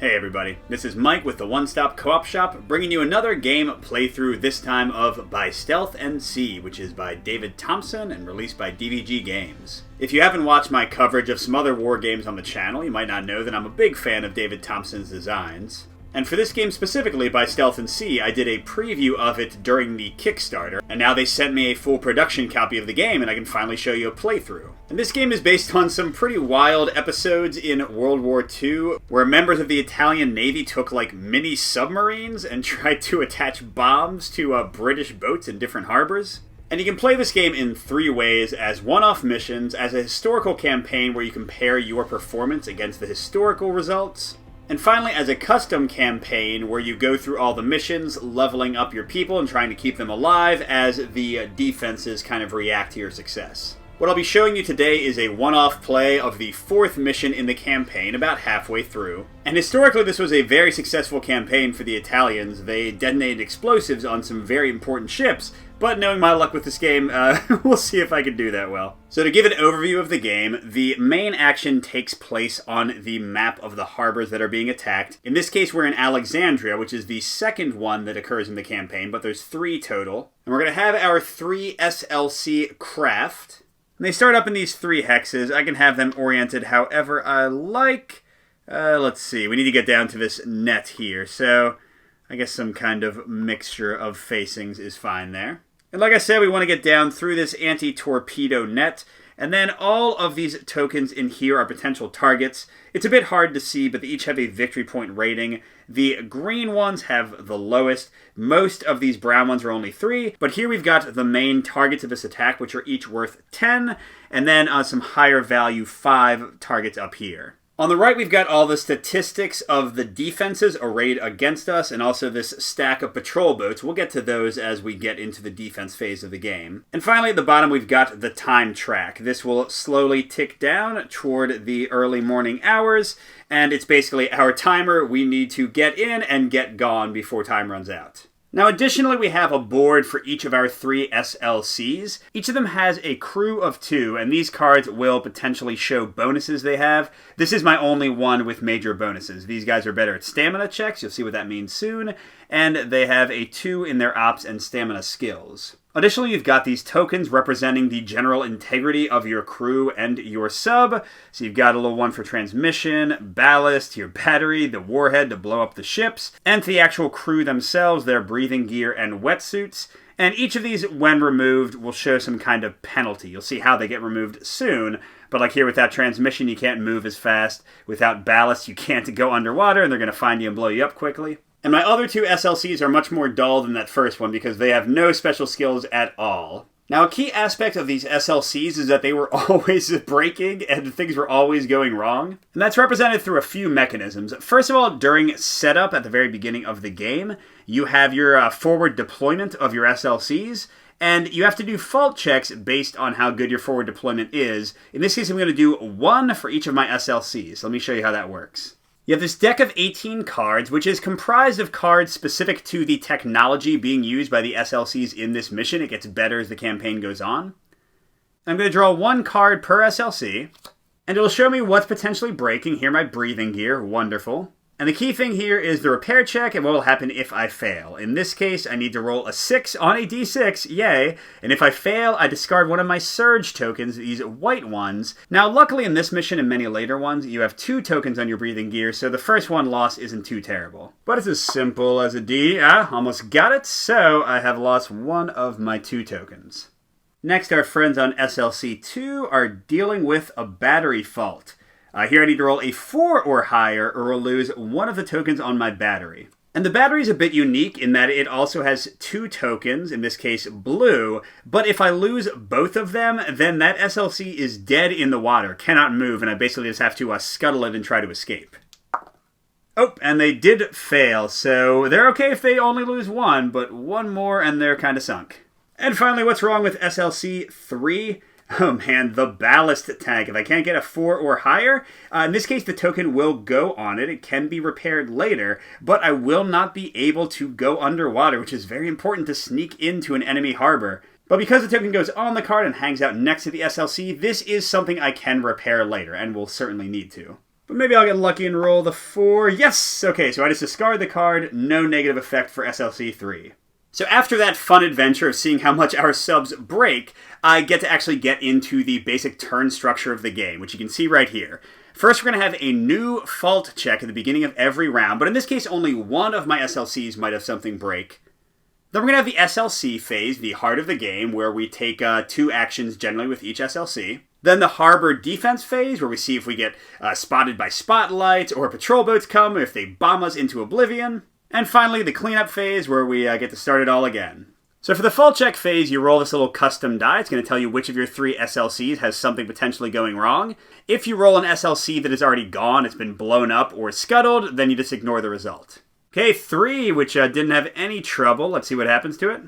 Hey everybody, this is Mike with the One Stop Co-op Shop, bringing you another game playthrough, this time of By Stealth and Sea, which is by David Thompson and released by DVG Games. If you haven't watched my coverage of some other war games on the channel, you might not know that I'm a big fan of David Thompson's designs. And for this game specifically, By Stealth and Sea, I did a preview of it during the Kickstarter, and now they sent me a full production copy of the game, and I can finally show you a playthrough. And this game is based on some pretty wild episodes in World War II, where members of the Italian Navy took like mini submarines and tried to attach bombs to British boats in different harbors. And you can play this game in 3 ways: as one-off missions, as a historical campaign where you compare your performance against the historical results, and finally as a custom campaign where you go through all the missions, leveling up your people and trying to keep them alive as the defenses kind of react to your success. What I'll be showing you today is a one-off play of the 4th mission in the campaign, about halfway through. And historically this was a very successful campaign for the Italians. They detonated explosives on some very important ships, but knowing my luck with this game, we'll see if I can do that well. So to give an overview of the game, the main action takes place on the map of the harbors that are being attacked. In this case, we're in Alexandria, which is the second one that occurs in the campaign, but there's 3 total. And we're going to have our 3 SLC craft. And they start up in these 3 hexes. I can have them oriented however I like. Let's see, we need to get down to this net here, so I guess some kind of mixture of facings is fine there. And like I said, we want to get down through this anti-torpedo net, and then all of these tokens in here are potential targets. It's a bit hard to see, but they each have a victory point rating. The green ones have the lowest. Most of these brown ones are only 3, but here we've got the main targets of this attack, which are each worth 10, and then some higher value 5 targets up here. On the right, we've got all the statistics of the defenses arrayed against us, and also this stack of patrol boats. We'll get to those as we get into the defense phase of the game. And finally, at the bottom, we've got the time track. This will slowly tick down toward the early morning hours, and it's basically our timer. We need to get in and get gone before time runs out. Now, additionally, we have a board for each of our 3 SLCs. Each of them has a crew of 2, and these cards will potentially show bonuses they have. This is my only one with major bonuses. These guys are better at stamina checks. You'll see what that means soon. And they have a 2 in their ops and stamina skills. Additionally, you've got these tokens representing the general integrity of your crew and your sub. So you've got a little one for transmission, ballast, your battery, the warhead to blow up the ships, and to the actual crew themselves, their breathing gear and wetsuits. And each of these, when removed, will show some kind of penalty. You'll see how they get removed soon. But like here, without transmission, you can't move as fast. Without ballast, you can't go underwater, and they're going to find you and blow you up quickly. And my other 2 SLCs are much more dull than that first one because they have no special skills at all. Now, a key aspect of these SLCs is that they were always breaking and things were always going wrong. And that's represented through a few mechanisms. First of all, during setup at the very beginning of the game, you have your forward deployment of your SLCs, and you have to do fault checks based on how good your forward deployment is. In this case, I'm going to do 1 for each of my SLCs. Let me show you how that works. You have this deck of 18 cards, which is comprised of cards specific to the technology being used by the SLCs in this mission. It gets better as the campaign goes on. I'm going to draw 1 card per SLC, and it'll show me what's potentially breaking. Here, my breathing gear. Wonderful. And the key thing here is the repair check and what will happen if I fail. In this case, I need to roll a 6 on a d6, yay, and if I fail, I discard one of my surge tokens, these white ones. Now, luckily in this mission and many later ones, you have 2 tokens on your breathing gear, so the first one lost isn't too terrible. But it's as simple as a D. Almost got it, so I have lost 1 of my 2 tokens. Next, our friends on SLC2 are dealing with a battery fault. Here I need to roll a 4 or higher, or I'll lose 1 of the tokens on my battery. And the battery is a bit unique in that it also has 2 tokens, in this case blue, but if I lose both of them, then that SLC is dead in the water, cannot move, and I basically just have to scuttle it and try to escape. Oh, and they did fail, so they're okay if they only lose 1, but 1 more and they're kind of sunk. And finally, what's wrong with SLC 3? Oh man, the ballast tank. If I can't get a 4 or higher, in this case the token will go on it. It can be repaired later, but I will not be able to go underwater, which is very important to sneak into an enemy harbor. But because the token goes on the card and hangs out next to the SLC, this is something I can repair later, and will certainly need to. But maybe I'll get lucky and roll the 4. Yes! Okay, so I just discard the card. No negative effect for SLC3. So after that fun adventure of seeing how much our subs break, I get to actually get into the basic turn structure of the game, which you can see right here. First, we're going to have a new fault check at the beginning of every round, but in this case, only one of my SLCs might have something break. Then we're going to have the SLC phase, the heart of the game, where we take 2 actions generally with each SLC. Then the harbor defense phase, where we see if we get spotted by spotlights, or patrol boats come, or if they bomb us into oblivion. And finally, the cleanup phase, where we get to start it all again. So for the fault check phase, you roll this little custom die. It's going to tell you which of your 3 SLCs has something potentially going wrong. If you roll an SLC that is already gone, it's been blown up or scuttled, then you just ignore the result. Okay, 3, which didn't have any trouble. Let's see what happens to it.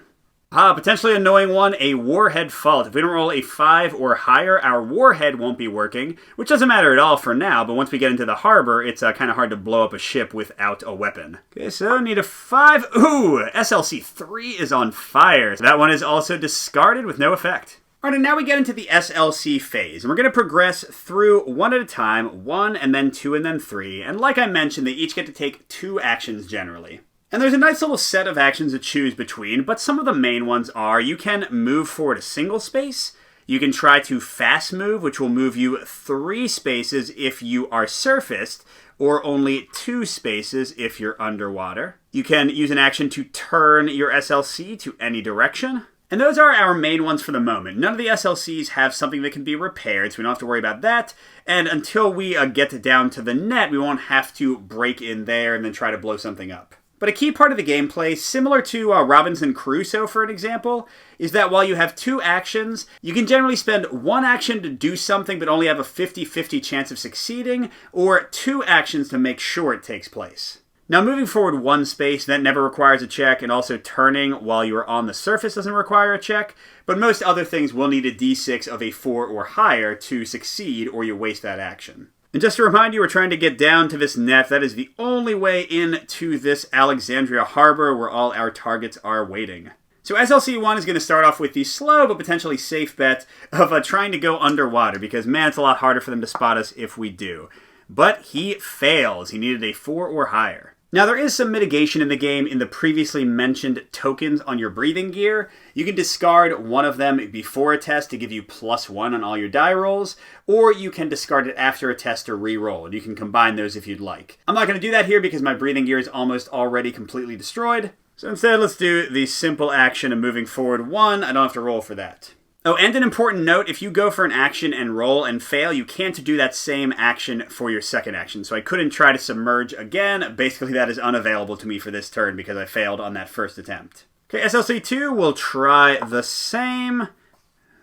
Potentially annoying one, a warhead fault. If we don't roll a 5 or higher, our warhead won't be working, which doesn't matter at all for now, but once we get into the harbor, it's kind of hard to blow up a ship without a weapon. Okay, so need a 5. Ooh, SLC3 is on fire. So that one is also discarded with no effect. Alright, and now we get into the SLC phase, and we're going to progress through one at a time, 1 and then 2 and then 3, and like I mentioned, they each get to take 2 actions generally. And there's a nice little set of actions to choose between, but some of the main ones are you can move forward a single space, you can try to fast move, which will move you 3 spaces if you are surfaced, or only 2 spaces if you're underwater. You can use an action to turn your SLC to any direction. And those are our main ones for the moment. None of the SLCs have something that can be repaired, so we don't have to worry about that. And until we get down to the net, we won't have to break in there and then try to blow something up. But a key part of the gameplay, similar to Robinson Crusoe for an example, is that while you have 2 actions, you can generally spend 1 action to do something but only have a 50-50 chance of succeeding, or 2 actions to make sure it takes place. Now moving forward 1 space, that never requires a check, and also turning while you are on the surface doesn't require a check, but most other things will need a d6 of a 4 or higher to succeed, or you waste that action. And just to remind you, we're trying to get down to this net. That is the only way into this Alexandria harbor where all our targets are waiting. So SLC1 is going to start off with the slow but potentially safe bet of trying to go underwater, because man, it's a lot harder for them to spot us if we do. But he fails. He needed a 4 or higher. Now, there is some mitigation in the game in the previously mentioned tokens on your breathing gear. You can discard one of them before a test to give you +1 on all your die rolls, or you can discard it after a test to re-roll, and you can combine those if you'd like. I'm not going to do that here because my breathing gear is almost already completely destroyed, so instead let's do the simple action of moving forward 1. I don't have to roll for that. Oh, and an important note, if you go for an action and roll and fail, you can't do that same action for your second action. So I couldn't try to submerge again. Basically, that is unavailable to me for this turn because I failed on that first attempt. Okay, SLC2, we'll try the same.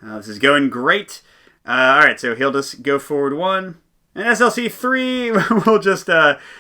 This is going great. Alright, so he'll just go forward 1. And SLC3 will just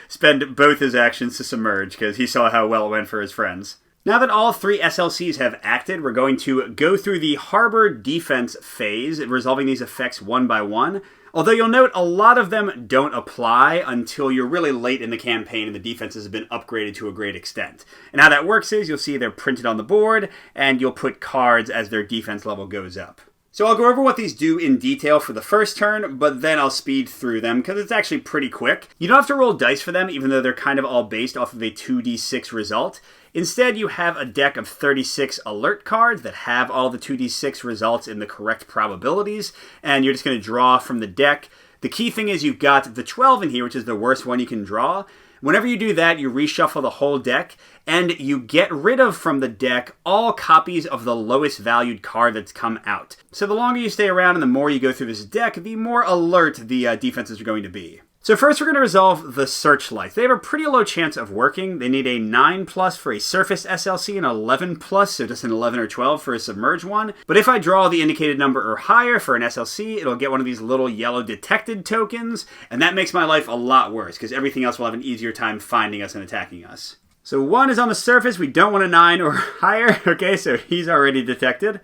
spend both his actions to submerge because he saw how well it went for his friends. Now that all 3 SLCs have acted, we're going to go through the harbor defense phase, resolving these effects one by one. Although you'll note a lot of them don't apply until you're really late in the campaign and the defenses have been upgraded to a great extent. And how that works is you'll see they're printed on the board, and you'll put cards as their defense level goes up. So I'll go over what these do in detail for the first turn, but then I'll speed through them because it's actually pretty quick. You don't have to roll dice for them, even though they're kind of all based off of a 2d6 result. Instead, you have a deck of 36 alert cards that have all the 2d6 results in the correct probabilities, and you're just going to draw from the deck. The key thing is you've got the 12 in here, which is the worst one you can draw. Whenever you do that, you reshuffle the whole deck, and you get rid of from the deck all copies of the lowest valued card that's come out. So the longer you stay around and the more you go through this deck, the more alert the defenses are going to be. So first we're going to resolve the searchlights. They have a pretty low chance of working. They need a 9+ for a surface SLC and 11+, so just an 11 or 12 for a submerged one. But if I draw the indicated number or higher for an SLC, it'll get one of these little yellow detected tokens, and that makes my life a lot worse, because everything else will have an easier time finding us and attacking us. So 1 is on the surface. We don't want a 9 or higher. Okay, so he's already detected.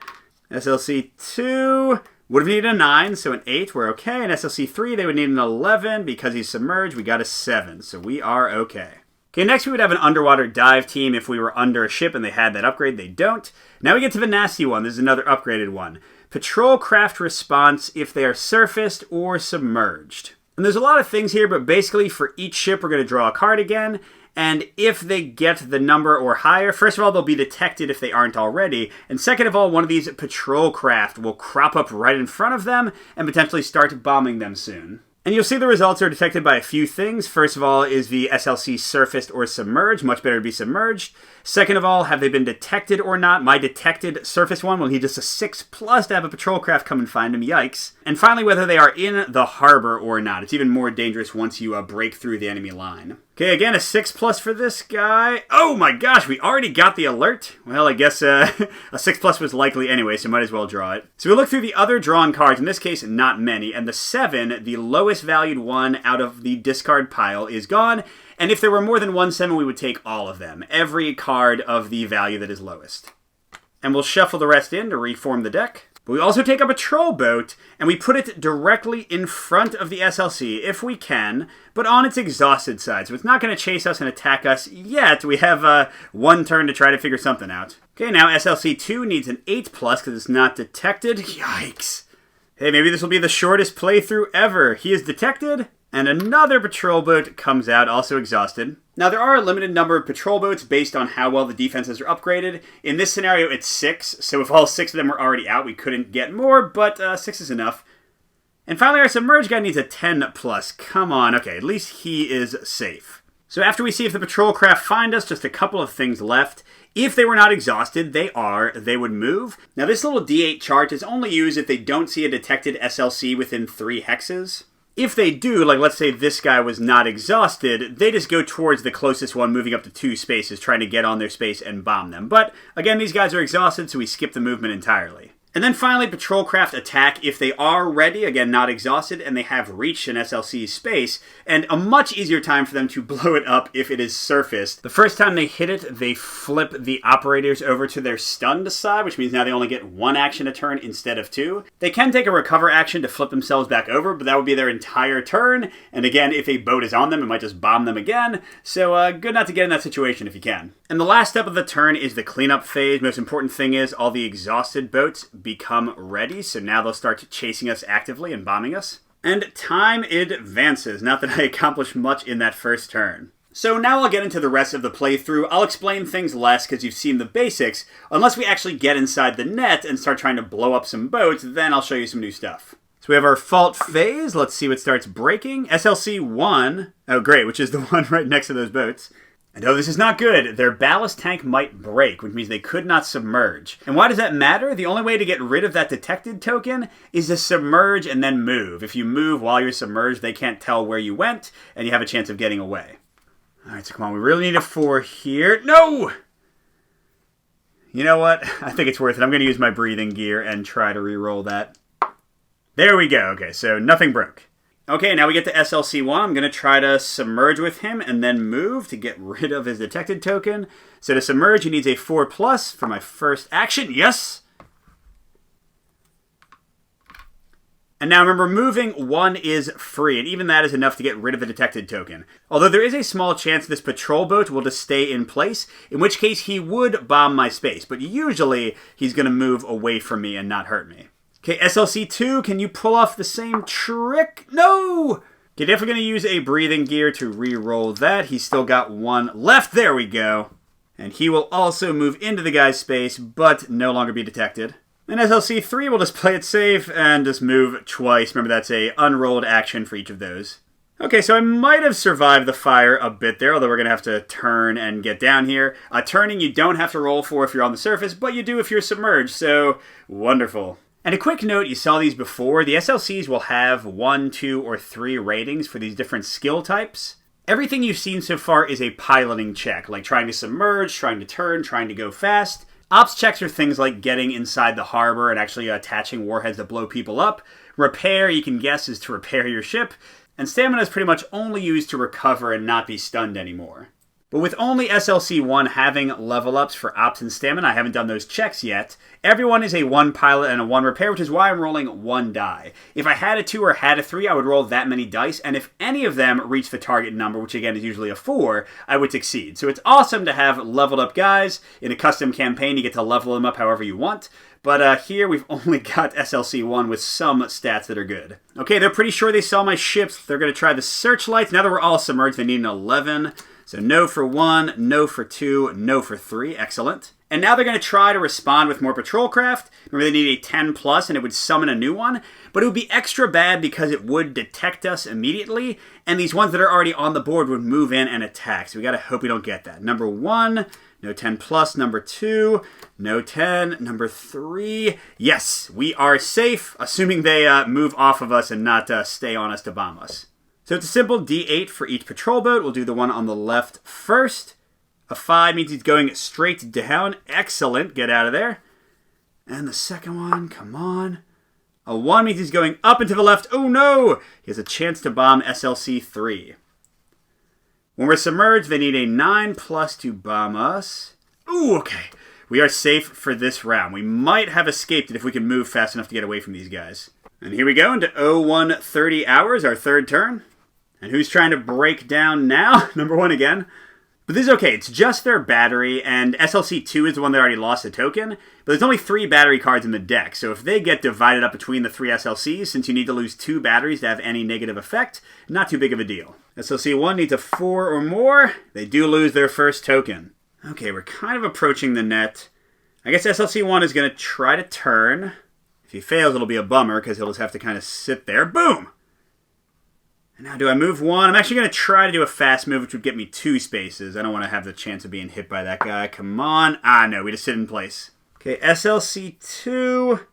SLC 2... would have needed a 9, so an 8, we're okay. And SLC3, they would need an 11. Because he's submerged, we got a 7, so we are okay. Okay, next we would have an underwater dive team if we were under a ship and they had that upgrade. They don't. Now we get to the nasty one. This is another upgraded one. Patrol craft response if they are surfaced or submerged. And there's a lot of things here, but basically for each ship we're going to draw a card again. And if they get the number or higher, first of all, they'll be detected if they aren't already. And second of all, one of these patrol craft will crop up right in front of them and potentially start bombing them soon. And you'll see the results are detected by a few things. First of all, is the SLC surfaced or submerged? Much better to be submerged. Second of all, have they been detected or not? My detected surface one will need just a 6+ to have a patrol craft come and find him. Yikes. And finally, whether they are in the harbor or not. It's even more dangerous once you break through the enemy line. Okay, again, a 6+ for this guy. Oh my gosh, we already got the alert. Well, I guess a 6+ was likely anyway, so might as well draw it. So we look through the other drawn cards, in this case, not many, and the 7, the lowest valued one out of the discard pile, is gone. And if there were more than one 7, we would take all of them. Every card of the value that is lowest. And we'll shuffle the rest in to reform the deck. But we also take a patrol boat, and we put it directly in front of the SLC, if we can, but on its exhausted side. So it's not going to chase us and attack us yet. We have one turn to try to figure something out. Okay, now SLC2 needs an 8+ because it's not detected. Yikes. Hey, maybe this will be the shortest playthrough ever. He is detected, and another patrol boat comes out, also exhausted. Now, there are a limited number of patrol boats based on how well the defenses are upgraded. In this scenario, it's 6, so if all 6 of them were already out, we couldn't get more, but 6 is enough. And finally, our submerged guy needs a 10+. Come on, okay, at least he is safe. So after we see if the patrol craft find us, just a couple of things left. If they were not exhausted, they would move. Now, this little D8 chart is only used if they don't see a detected SLC within 3 hexes. If they do, like let's say this guy was not exhausted, they just go towards the closest one, moving up to 2 spaces, trying to get on their space and bomb them. But again, these guys are exhausted, so we skip the movement entirely. And then finally, patrol craft attack if they are ready, again, not exhausted, and they have reached an SLC's space, and a much easier time for them to blow it up if it is surfaced. The first time they hit it, they flip the operators over to their stunned side, which means now they only get 1 action a turn instead of 2. They can take a recover action to flip themselves back over, but that would be their entire turn, and again, if a boat is on them, it might just bomb them again, so good not to get in that situation if you can. And the last step of the turn is the cleanup phase. Most important thing is all the exhausted boats become ready, so now they'll start chasing us actively and bombing us. And time advances. Not that I accomplished much in that first turn. So now I'll get into the rest of the playthrough. I'll explain things less because you've seen the basics. Unless we actually get inside the net and start trying to blow up some boats, then I'll show you some new stuff. So we have our fault phase. Let's see what starts breaking. SLC1. Oh great, which is the one right next to those boats. And oh, this is not good. Their ballast tank might break, which means they could not submerge. And why does that matter? The only way to get rid of that detected token is to submerge and then move. If you move while you're submerged, they can't tell where you went, and you have a chance of getting away. Alright, so come on, we really need a 4 here. No! You know what? I think it's worth it. I'm going to use my breathing gear and try to re-roll that. There we go. Okay, so nothing broke. Okay, now we get to SLC1. I'm going to try to submerge with him and then move to get rid of his detected token. So to submerge, he needs a 4+ for my first action. Yes! And now remember, moving 1 is free, and even that is enough to get rid of the detected token. Although there is a small chance this patrol boat will just stay in place, in which case he would bomb my space, but usually he's going to move away from me and not hurt me. Okay, SLC2, can you pull off the same trick? No! Okay, definitely going to use a breathing gear to re-roll that. He's still got 1 left. There we go. And he will also move into the guy's space, but no longer be detected. And SLC3 will just play it safe and just move twice. Remember, that's a unrolled action for each of those. Okay, so I might have survived the fire a bit there, although we're going to have to turn and get down here. Turning you don't have to roll for if you're on the surface, but you do if you're submerged, so wonderful. And a quick note, you saw these before, the SLCs will have 1, 2, or 3 ratings for these different skill types. Everything you've seen so far is a piloting check, like trying to submerge, trying to turn, trying to go fast. Ops checks are things like getting inside the harbor and actually attaching warheads that blow people up. Repair, you can guess, is to repair your ship. And stamina is pretty much only used to recover and not be stunned anymore. But with only SLC-1 having level ups for Ops and Stamina, I haven't done those checks yet, everyone is a 1 pilot and a 1 repair, which is why I'm rolling 1 die. If I had a 2 or had a 3, I would roll that many dice, and if any of them reach the target number, which again is usually a 4, I would succeed. So it's awesome to have leveled up guys. In a custom campaign, you get to level them up however you want. But here we've only got SLC-1 with some stats that are good. Okay, they're pretty sure they saw my ships. They're going to try the searchlights. Now that we're all submerged, they need an 11. So no for 1, no for 2, no for 3. Excellent. And now they're going to try to respond with more patrol craft. Remember, they need a 10 plus, and it would summon a new one. But it would be extra bad because it would detect us immediately, and these ones that are already on the board would move in and attack. So we got to hope we don't get that. Number 1, no 10 plus. Number 2, no 10. Number 3, yes, we are safe, assuming they move off of us and not stay on us to bomb us. So it's a simple D8 for each patrol boat. We'll do the one on the left first. A 5 means he's going straight down. Excellent. Get out of there. And the second one, come on. A 1 means he's going up and to the left. Oh no! He has a chance to bomb SLC-3. When we're submerged, they need a 9 plus to bomb us. Ooh, okay. We are safe for this round. We might have escaped it if we can move fast enough to get away from these guys. And here we go into 0130 hours, our third turn. And who's trying to break down now? Number 1 again. But this is okay. It's just their battery, and SLC-2 is the one that already lost a token. But there's only 3 battery cards in the deck, so if they get divided up between the 3 SLCs, since you need to lose 2 batteries to have any negative effect, not too big of a deal. SLC-1 needs a 4 or more. They do lose their first token. Okay, we're kind of approaching the net. I guess SLC-1 is going to try to turn. If he fails, it'll be a bummer, because he'll just have to kind of sit there. Boom! And now do I move 1? I'm actually going to try to do a fast move, which would get me 2 spaces. I don't want to have the chance of being hit by that guy. Come on. Ah, no, we just sit in place. Okay, SLC-2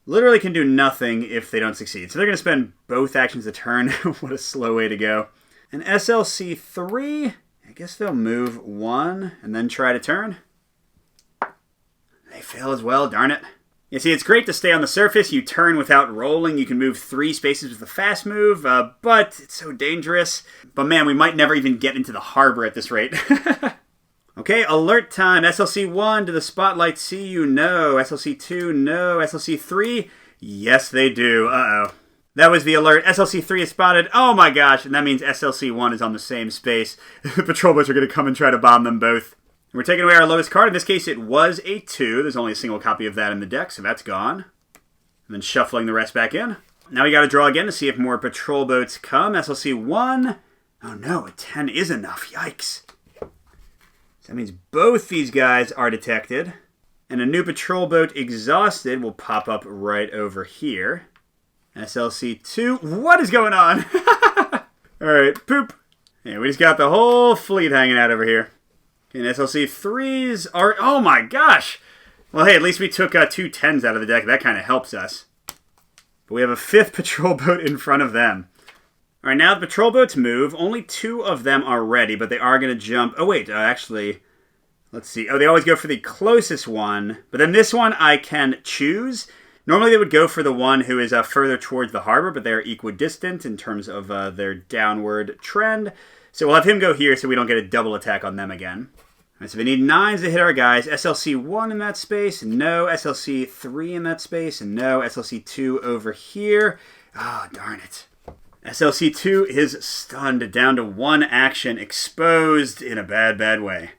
literally can do nothing if they don't succeed. So they're going to spend both actions a turn. What a slow way to go. And SLC-3, I guess they'll move 1 and then try to turn. They fail as well, darn it. You see, it's great to stay on the surface. You turn without rolling. You can move 3 spaces with a fast move, but it's so dangerous. But man, we might never even get into the harbor at this rate. Okay, alert time. SLC-1, do the spotlights see you? No. SLC-2, no. SLC-3, yes they do. Uh-oh. That was the alert. SLC-3 is spotted. Oh my gosh, and that means SLC-1 is on the same space. The patrol boats are going to come and try to bomb them both. We're taking away our lowest card. In this case, it was a 2. There's only a single copy of that in the deck, so that's gone. And then shuffling the rest back in. Now we got to draw again to see if more patrol boats come. SLC-1. Oh no, a 10 is enough. Yikes. So that means both these guys are detected. And a new patrol boat, exhausted, will pop up right over here. SLC-2. What is going on? Alright, poop. Yeah, we just got the whole fleet hanging out over here. And SLC-3s are... Oh my gosh! Well, hey, at least we took 2 10s out of the deck. That kind of helps us. But we have a 5th patrol boat in front of them. Alright, now the patrol boats move. Only 2 of them are ready, but they are going to jump... Oh, wait, actually... Let's see. Oh, they always go for the closest one. But then this one I can choose. Normally they would go for the one who is further towards the harbor, but they're equidistant in terms of their downward trend. So we'll have him go here so we don't get a double attack on them again. All right, so they need 9s to hit our guys. SLC-1 in that space. No. SLC-3 in that space. No. SLC-2 over here. Ah, oh, darn it. SLC-2 is stunned down to 1 action. Exposed in a bad, bad way.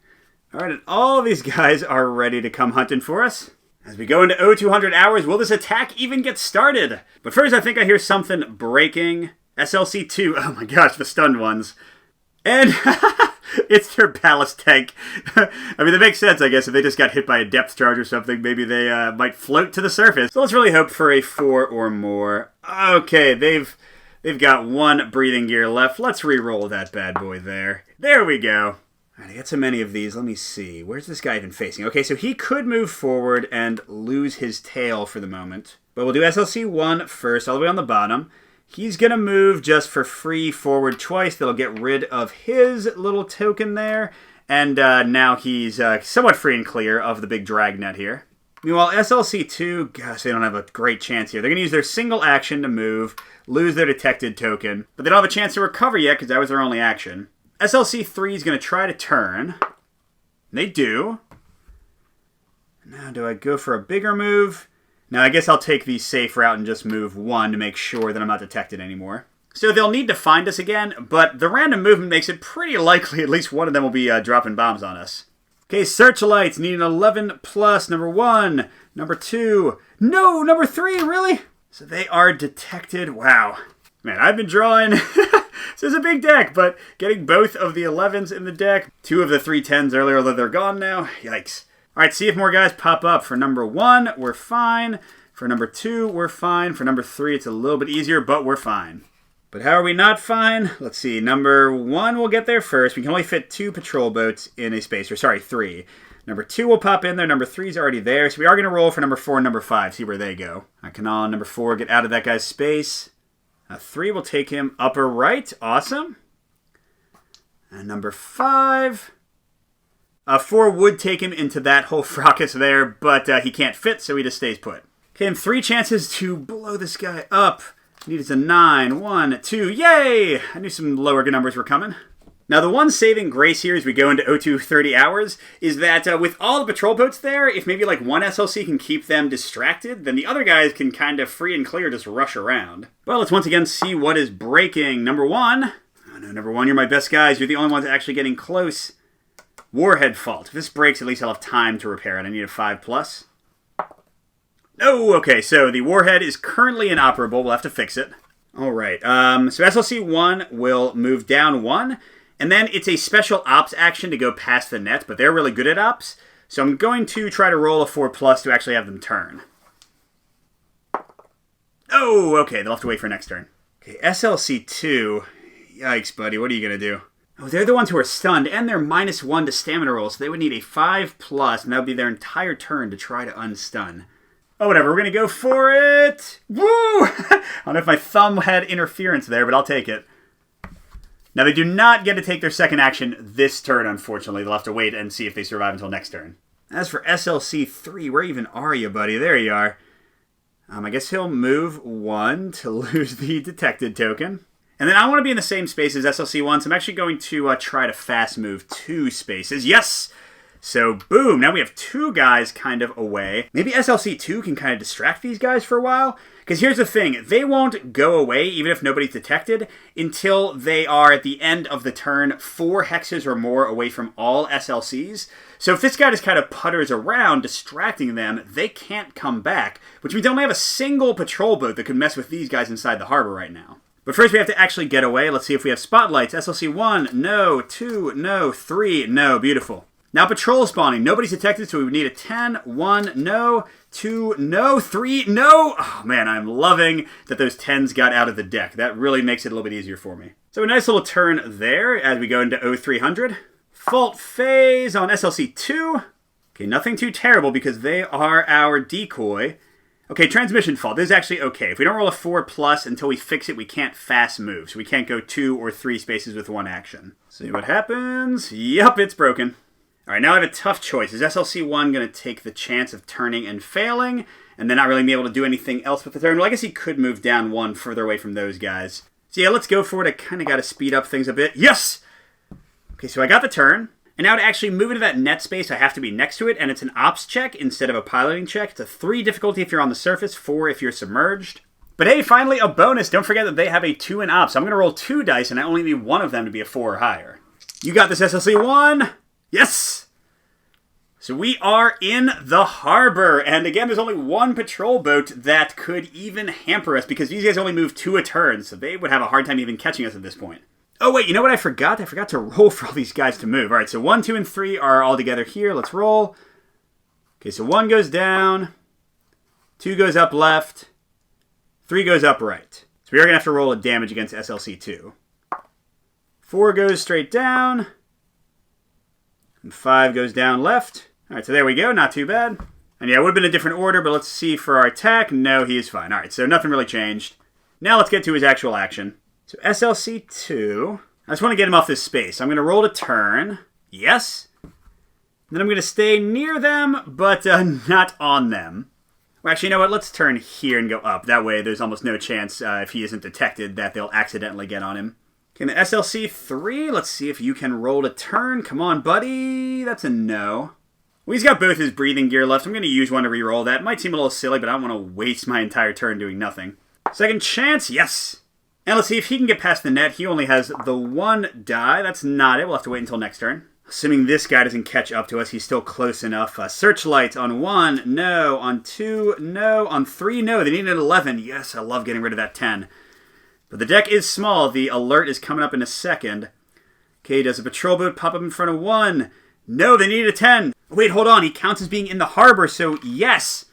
All right, and all these guys are ready to come hunting for us. As we go into 0200 hours, will this attack even get started? But first, I think I hear something breaking. SLC-2. Oh my gosh, the stunned ones. And it's their ballast tank. I mean, that makes sense, I guess. If they just got hit by a depth charge or something, maybe they might float to the surface. So let's really hope for a 4 or more. Okay, they've got 1 breathing gear left. Let's re-roll that bad boy there. There we go. All right, I got so many of these. Let me see. Where's this guy even facing? Okay, so he could move forward and lose his tail for the moment. But we'll do SLC-1 first, all the way on the bottom. He's going to move just for free forward twice. That'll get rid of his little token there. And now he's somewhat free and clear of the big dragnet here. Meanwhile, SLC-2, gosh, they don't have a great chance here. They're going to use their single action to move, lose their detected token. But they don't have a chance to recover yet because that was their only action. SLC3 is going to try to turn. They do. Now, do I go for a bigger move? Now, I guess I'll take the safe route and just move 1 to make sure that I'm not detected anymore. So they'll need to find us again, but the random movement makes it pretty likely at least one of them will be dropping bombs on us. Okay, searchlights need an 11 plus. Number 1, number 2. No, number 3, really? So they are detected. Wow. Man, I've been drawing. This is a big deck, but getting both of the 11s in the deck, 2 of the 3 10s earlier, although they're gone now. Yikes. All right, see if more guys pop up. For number 1, we're fine. For number 2, we're fine. For number 3, it's a little bit easier, but we're fine. But how are we not fine? Let's see. Number 1 will get there first. We can only fit 2 patrol boats in a space. Or sorry, 3. Number 2 will pop in there. Number 3 is already there. So we are going to roll for number 4 and number 5. See where they go. I can on number 4 get out of that guy's space. 3 will take him upper right. Awesome. And number 5. 4 would take him into that whole fracas there, but he can't fit, so he just stays put. Okay, and 3 chances to blow this guy up. Needed a 9. 1, 2. Yay! I knew some lower numbers were coming. Now, the one saving grace here as we go into O2 30 hours is that with all the patrol boats there, if maybe like one SLC can keep them distracted, then the other guys can kind of free and clear just rush around. Well, let's once again see what is breaking. Number 1. Oh no, number 1, you're my best guys. You're the only ones actually getting close. Warhead fault. If this breaks, at least I'll have time to repair it. I need a 5 plus. No, okay, so the warhead is currently inoperable. We'll have to fix it. All right, so SLC1 will move down 1, and then it's a special ops action to go past the net, but they're really good at ops, so I'm going to try to roll a 4 plus to actually have them turn. Oh, okay, they'll have to wait for next turn. Okay, SLC2. Yikes, buddy, what are you going to do? Oh, they're the ones who are stunned, and they're -1 to stamina roll, so they would need a 5 plus, and that would be their entire turn to try to unstun. Oh, whatever, we're going to go for it! Woo! I don't know if my thumb had interference there, but I'll take it. Now, they do not get to take their second action this turn, unfortunately. They'll have to wait and see if they survive until next turn. As for SLC3, where even are you, buddy? There you are. I guess he'll move 1 to lose the detected token. And then I want to be in the same space as SLC1, so I'm actually going to try to fast move 2 spaces. Yes! So, boom, now we have 2 guys kind of away. Maybe SLC2 can kind of distract these guys for a while. Because here's the thing, they won't go away, even if nobody's detected, until they are, at the end of the turn, 4 hexes or more away from all SLCs. So if this guy just kind of putters around, distracting them, they can't come back. Which means they only have a single patrol boat that could mess with these guys inside the harbor right now. But first we have to actually get away. Let's see if we have spotlights. SLC1, no. 2, no. 3, no. Beautiful. Now patrol spawning. Nobody's detected, so we would need a 10. 1, no. 2, no. 3, no. Oh man, I'm loving that those 10s got out of the deck. That really makes it a little bit easier for me. So a nice little turn there as we go into O300. Fault phase on SLC2. Okay, nothing too terrible because they are our decoy. Okay, transmission fault. This is actually okay. If we don't roll a 4 plus until we fix it, we can't fast move. So we can't go 2 or 3 spaces with 1 action. See what happens. Yup, it's broken. All right, now I have a tough choice. Is SLC1 going to take the chance of turning and failing, and then not really be able to do anything else with the turn? Well, I guess he could move down 1 further away from those guys. So yeah, let's go for it. I kind of got to speed up things a bit. Yes! Okay, so I got the turn. And now to actually move into that net space, I have to be next to it, and it's an ops check instead of a piloting check. It's a 3 difficulty if you're on the surface, 4 if you're submerged. But hey, finally a bonus. Don't forget that they have a 2 in ops. So I'm going to roll 2 dice, and I only need 1 of them to be a 4 or higher. You got this, SLC1! Yes! So we are in the harbor, and again, there's only 1 patrol boat that could even hamper us, because these guys only move 2 a turn, so they would have a hard time even catching us at this point. Oh wait, you know what I forgot? I forgot to roll for all these guys to move. Alright, so 1, 2, and 3 are all together here. Let's roll. Okay, so 1 goes down, 2 goes up left, 3 goes up right. So we are going to have to roll a damage against SLC2. 4 goes straight down, and 5 goes down left. Alright, so there we go, not too bad. And yeah, it would have been a different order, but let's see for our attack. No, he is fine. Alright, so nothing really changed. Now let's get to his actual action. So SLC2, I just want to get him off this space. I'm going to roll to turn. Yes. And then I'm going to stay near them, but not on them. Well, actually, you know what? Let's turn here and go up. That way there's almost no chance, if he isn't detected, that they'll accidentally get on him. Okay, the SLC-3, let's see if you can roll a turn. Come on, buddy. That's a no. Well, he's got both his breathing gear left. I'm going to use one to re-roll that. It might seem a little silly, but I don't want to waste my entire turn doing nothing. Second chance, yes. And let's see if he can get past the net. He only has the 1 die. That's not it. We'll have to wait until next turn. Assuming this guy doesn't catch up to us, he's still close enough. Searchlight on 1, no. On 2, no. On 3, no. They need an 11. Yes, I love getting rid of that 10. But the deck is small. The alert is coming up in a second. Okay, does a patrol boat pop up in front of 1? No, they need a 10. Wait, hold on. He counts as being in the harbor, so yes.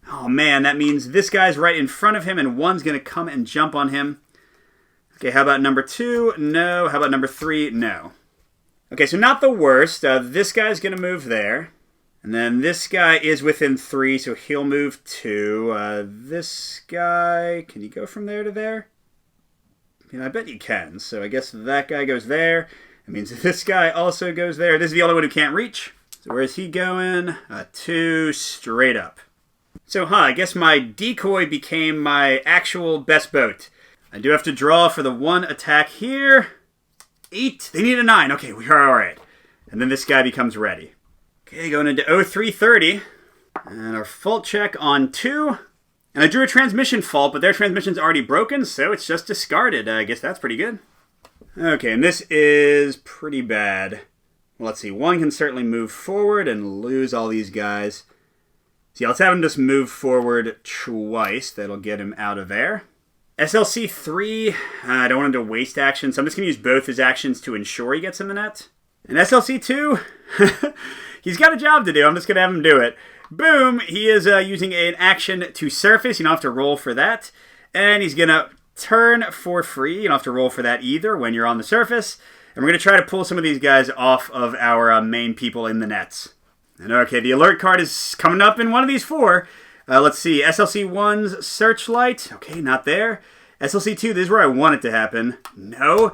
Oh, man, that means this guy's right in front of him, and 1's going to come and jump on him. Okay, how about number 2? No. How about number 3? No. Okay, so not the worst. This guy's going to move there. And then this guy is within 3, so he'll move 2. This guy, can you go from there to there? I bet you can. So I guess that guy goes there. That means this guy also goes there. This is the only one who can't reach. So where's he going? 2 straight up. So, I guess my decoy became my actual best boat. I do have to draw for the 1 attack here. 8. They need a 9. Okay, we are all right. And then this guy becomes ready. Okay, going into 0330. And our fault check on 2. And I drew a transmission fault, but their transmission's already broken, so it's just discarded. I guess that's pretty good. Okay, and this is pretty bad. Well, let's see. 1 can certainly move forward and lose all these guys. See, let's have him just move forward twice. That'll get him out of there. SLC-3, I don't want him to waste action, so I'm just going to use both his actions to ensure he gets in the net. And SLC-2, he's got a job to do. I'm just going to have him do it. Boom! He is using an action to surface. You don't have to roll for that. And he's going to turn for free. You don't have to roll for that either when you're on the surface. And we're going to try to pull some of these guys off of our main people in the nets. And okay, the alert card is coming up in one of these 4. Let's see. SLC-1's Searchlight. Okay, not there. SLC-2, this is where I want it to happen. No.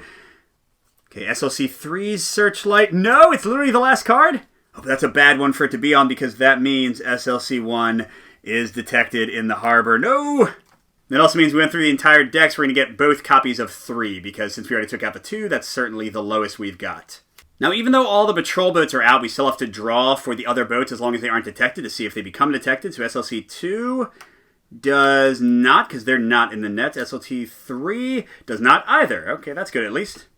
Okay, SLC-3's Searchlight. No, it's literally the last card. Oh, but that's a bad one for it to be on because that means SLC-1 is detected in the harbor. No! That also means we went through the entire deck, so we're going to get both copies of 3 because since we already took out the 2, that's certainly the lowest we've got. Now, even though all the patrol boats are out, we still have to draw for the other boats as long as they aren't detected to see if they become detected. So SLC-2 does not, because they're not in the net. SLC-3 does not either. Okay, that's good at least.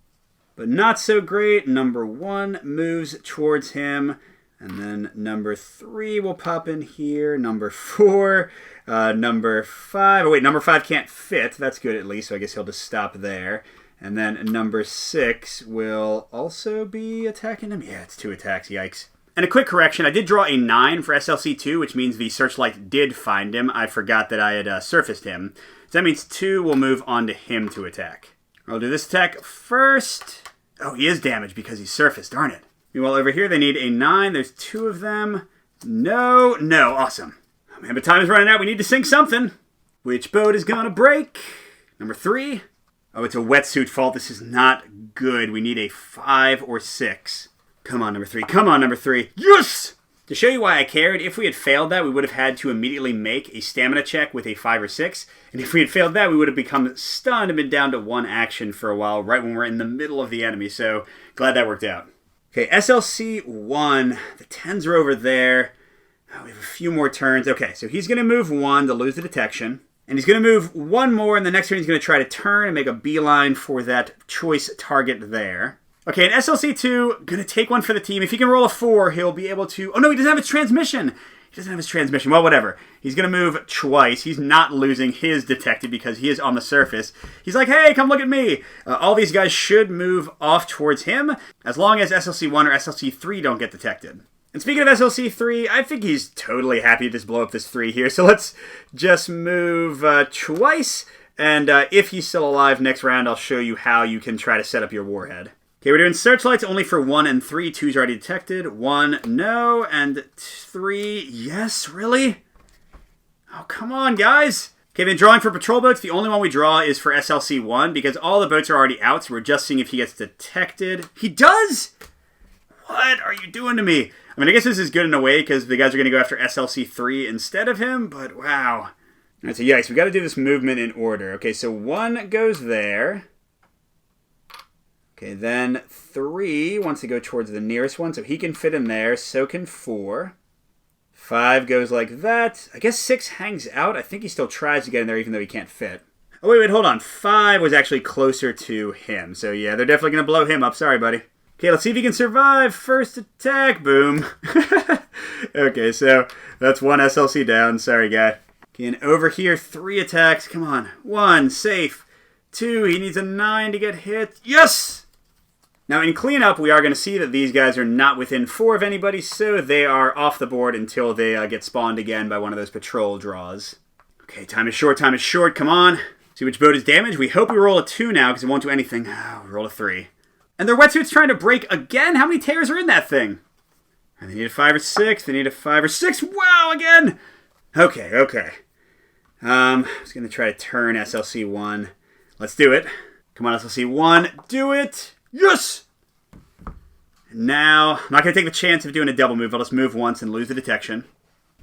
But not so great. Number 1 moves towards him. And then number 3 will pop in here. Number 4. Number 5. Oh, wait, number 5 can't fit. That's good at least, so I guess he'll just stop there. And then number 6 will also be attacking him. Yeah, it's 2 attacks. Yikes. And a quick correction. I did draw a 9 for SLC-2, which means the Searchlight did find him. I forgot that I had surfaced him. So that means 2 will move on to him to attack. I'll do this attack first. Oh, he is damaged because he's surfaced. Darn it. Meanwhile, over here, they need a 9. There's 2 of them. No. No. Awesome. Oh, man, but time is running out. We need to sink something. Which boat is going to break? Number 3. Oh, it's a wetsuit fault. This is not good. We need a 5 or 6. Come on, number 3. Come on, number 3. Yes! To show you why I cared, if we had failed that, we would have had to immediately make a stamina check with a 5 or 6. And if we had failed that, we would have become stunned and been down to 1 action for a while, right when we're in the middle of the enemy. So, glad that worked out. Okay, SLC-1. The 10s are over there. Oh, we have a few more turns. Okay, so he's going to move 1 to lose the detection. And he's going to move 1 more, and the next turn he's going to try to turn and make a beeline for that choice target there. Okay, and SLC-2, going to take 1 for the team. If he can roll a 4, he'll be able to... Oh, no, he doesn't have his transmission. He doesn't have his transmission. Well, whatever. He's going to move twice. He's not losing his detected because he is on the surface. He's like, hey, come look at me. All these guys should move off towards him as long as SLC-1 or SLC-3 don't get detected. And speaking of SLC-3, I think he's totally happy to just blow up this 3 here. So let's just move twice. And if he's still alive next round, I'll show you how you can try to set up your warhead. Okay, we're doing Searchlights only for 1 and 3. 2's already detected. 1, no. And 3, yes, really? Oh, come on, guys. Okay, then drawing for patrol boats. The only one we draw is for SLC-1 because all the boats are already out. So we're just seeing if he gets detected. He does? What are you doing to me? I mean, I guess this is good in a way because the guys are going to go after SLC-3 instead of him, but wow. All right, so yikes, we got to do this movement in order. Okay, so 1 goes there. Okay, then 3 wants to go towards the nearest one, so he can fit in there. So can 4. 5 goes like that. I guess 6 hangs out. I think he still tries to get in there even though he can't fit. Oh, wait, hold on. 5 was actually closer to him. So, yeah, they're definitely going to blow him up. Sorry, buddy. Okay, let's see if he can survive. First attack. Boom. Okay, so that's 1 SLC down. Sorry, guy. Okay, and over here, 3 attacks. Come on. 1, safe. 2, he needs a 9 to get hit. Yes! Now, in cleanup, we are going to see that these guys are not within 4 of anybody, so they are off the board until they get spawned again by one of those patrol draws. Okay, time is short, time is short. Come on. See which boat is damaged. We hope we roll a 2 now because it won't do anything. Oh, roll a 3. And their wetsuit's trying to break again? How many tears are in that thing? And they need a 5 or 6. They need a 5 or 6. Wow, again! Okay, okay. I was going to try to turn SLC 1. Let's do it. Come on, SLC 1. Do it! Yes! And now, I'm not going to take the chance of doing a double move. I'll just move once and lose the detection.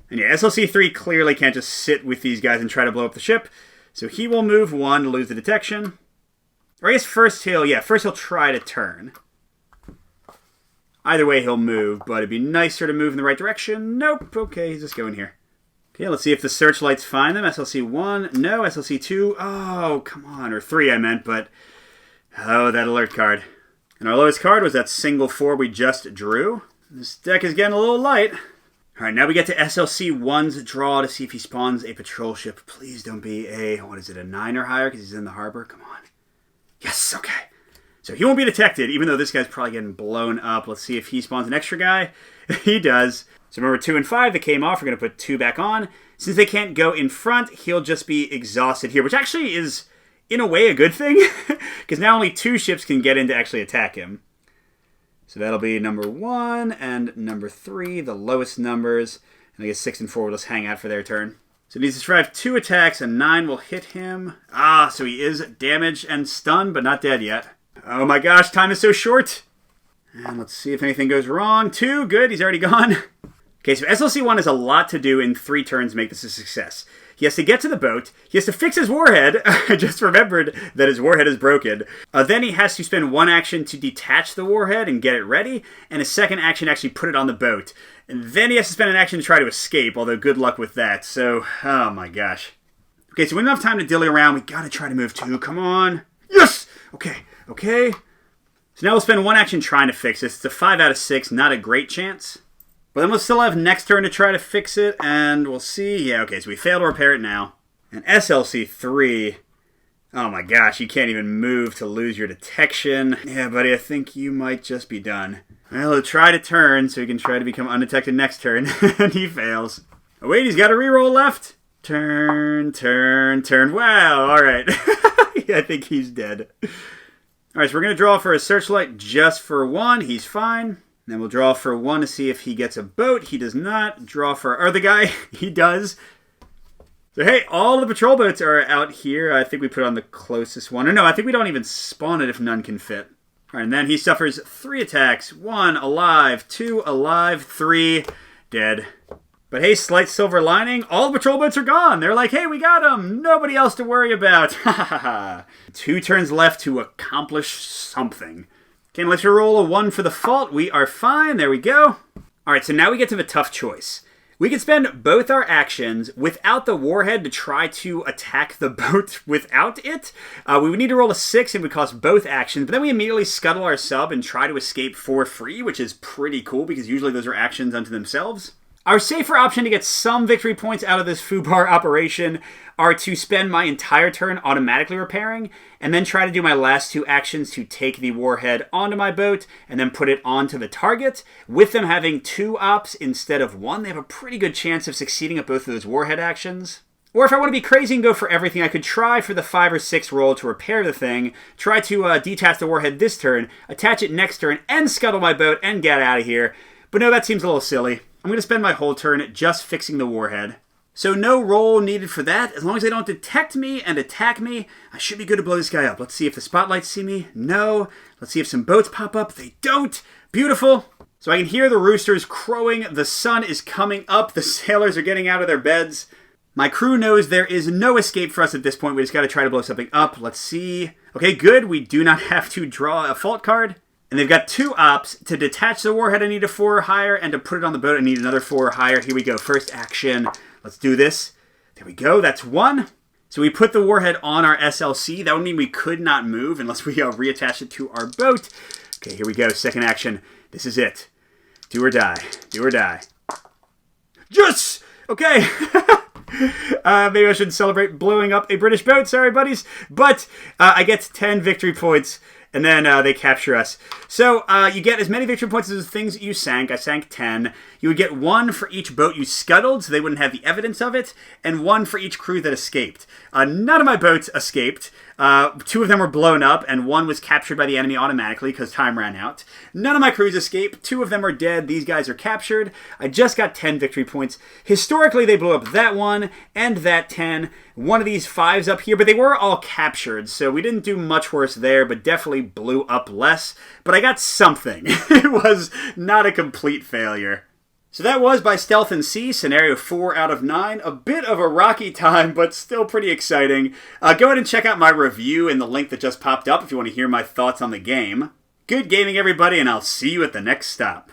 And yeah, SLC 3 clearly can't just sit with these guys and try to blow up the ship. So he will move 1 to lose the detection. Or I guess first he'll try to turn. Either way, he'll move, but it'd be nicer to move in the right direction. Nope. Okay, he's just going here. Okay, let's see if the searchlights find them. SLC 1. No. SLC 2. Oh, come on. Or 3, I meant, but... Oh, that alert card. And our lowest card was that single 4 we just drew. This deck is getting a little light. Alright, now we get to SLC 1's draw to see if he spawns a patrol ship. Please don't be a 9 or higher because he's in the harbor. Come on. Yes, okay. So he won't be detected, even though this guy's probably getting blown up. Let's see if he spawns an extra guy. He does. So remember 2 and 5 that came off. We're going to put 2 back on. Since they can't go in front, he'll just be exhausted here, which actually is, in a way, a good thing. Because now only 2 ships can get in to actually attack him. So that'll be number 1 and number 3, the lowest numbers. And I guess 6 and 4 will just hang out for their turn. So he needs to survive 2 attacks, and 9 will hit him. Ah, so he is damaged and stunned, but not dead yet. Oh my gosh, time is so short. And let's see if anything goes wrong. 2, good, he's already gone. Okay, so SLC 1 has a lot to do in 3 turns to make this a success. He has to get to the boat. He has to fix his warhead. I just remembered that his warhead is broken. Then he has to spend 1 action to detach the warhead and get it ready, and a second action to actually put it on the boat. And then he has to spend an action to try to escape, although good luck with that. So, oh my gosh. Okay, so we don't have time to dilly around. We gotta try to move 2. Come on. Yes! Okay, okay. So now we'll spend 1 action trying to fix this. It's a 5 out of 6, not a great chance. But then we'll still have next turn to try to fix it, and we'll see. Yeah, okay, so we failed to repair it now. And SLC 3, oh my gosh, you can't even move to lose your detection. Yeah, buddy, I think you might just be done. Well, he'll try to turn so he can try to become undetected next turn, and he fails. Oh wait, he's got a reroll left. Turn, turn, turn. Wow, alright. I think he's dead. Alright, so we're going to draw for a searchlight just for 1. He's fine. Then we'll draw for 1 to see if he gets a boat. He does not. Draw for our other guy. He does. So hey, all the patrol boats are out here. I think we put on the closest one. Or no, I think we don't even spawn it if none can fit. Alright, and then he suffers 3 attacks. 1 alive, 2 alive, 3 dead. But hey, slight silver lining. All the patrol boats are gone. They're like, hey, we got them. Nobody else to worry about. Ha ha ha. 2 turns left to accomplish something. Okay, let's roll a 1 for the fault. We are fine. There we go. Alright, so now we get to the tough choice. We can spend both our actions without the warhead to try to attack the boat without it. We would need to roll a 6. It would cost both actions, but then we immediately scuttle our sub and try to escape for free, which is pretty cool because usually those are actions unto themselves. Our safer option to get some victory points out of this FUBAR operation are to spend my entire turn automatically repairing, and then try to do my last 2 actions to take the warhead onto my boat, and then put it onto the target. With them having 2 ops instead of 1, they have a pretty good chance of succeeding at both of those warhead actions. Or if I want to be crazy and go for everything, I could try for the 5 or 6 roll to repair the thing, try to detach the warhead this turn, attach it next turn, and scuttle my boat and get out of here. But no, that seems a little silly. I'm going to spend my whole turn just fixing the warhead. So no roll needed for that. As long as they don't detect me and attack me, I should be good to blow this guy up. Let's see if the spotlights see me. No. Let's see if some boats pop up. They don't. Beautiful. So I can hear the roosters crowing. The sun is coming up. The sailors are getting out of their beds. My crew knows there is no escape for us at this point. We just got to try to blow something up. Let's see. Okay, good. We do not have to draw a fault card. And they've got 2 ops. To detach the warhead, I need a 4 or higher, and to put it on the boat, I need another 4 or higher. Here we go. First action. Let's do this. There we go. That's 1. So we put the warhead on our SLC. That would mean we could not move unless we reattach it to our boat. Okay, here we go. Second action. This is it. Do or die. Do or die. Yes! Okay. Maybe I should celebrate blowing up a British boat. Sorry, buddies. But I get 10 victory points. And then they capture us. So you get as many victory points as the things you sank. I sank 10. You would get 1 for each boat you scuttled, so they wouldn't have the evidence of it, and 1 for each crew that escaped. None of my boats escaped. 2 of them were blown up, and 1 was captured by the enemy automatically because time ran out. None of my crews escaped. 2 of them are dead. These guys are captured. I just got 10 victory points. Historically, they blew up that 1 and that 10. One of these 5s up here, but they were all captured, so we didn't do much worse there, but definitely blew up less. But I got something. It was not a complete failure. So that was By Stealth and Sea, scenario 4 out of 9. A bit of a rocky time, but still pretty exciting. Go ahead and check out my review in the link that just popped up if you want to hear my thoughts on the game. Good gaming, everybody, and I'll see you at the next stop.